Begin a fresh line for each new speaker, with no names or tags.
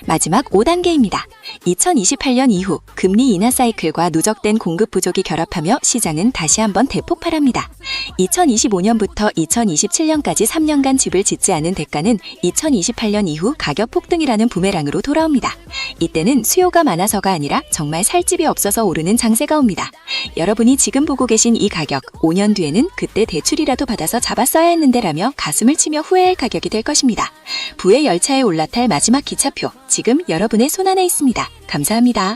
마지막 5단계입니다. 2028년 이후 금리 인하 사이클과 누적된 공급 부족이 결합하며 시장은 다시 한번 대폭발합니다. 2025년부터 2027년까지 3년간 집을 짓지 않은 대가는 2028년 이후 가격 폭등이라는 부메랑으로 돌아옵니다. 이때는 수요가 많아서가 아니라 정말 살 집이 없어서 오르는 장세가 옵니다. 여러분이 지금 보고 계신 이 가격, 5년 뒤에는 그때 대출이라도 받아서 잡았어야 했는데 라며 가슴을 치며 후회할 가격이 될 것입니다. 부의 열차에 올라탈 마지막 기차표, 지금 여러분의 손안에 있습니다. 감사합니다.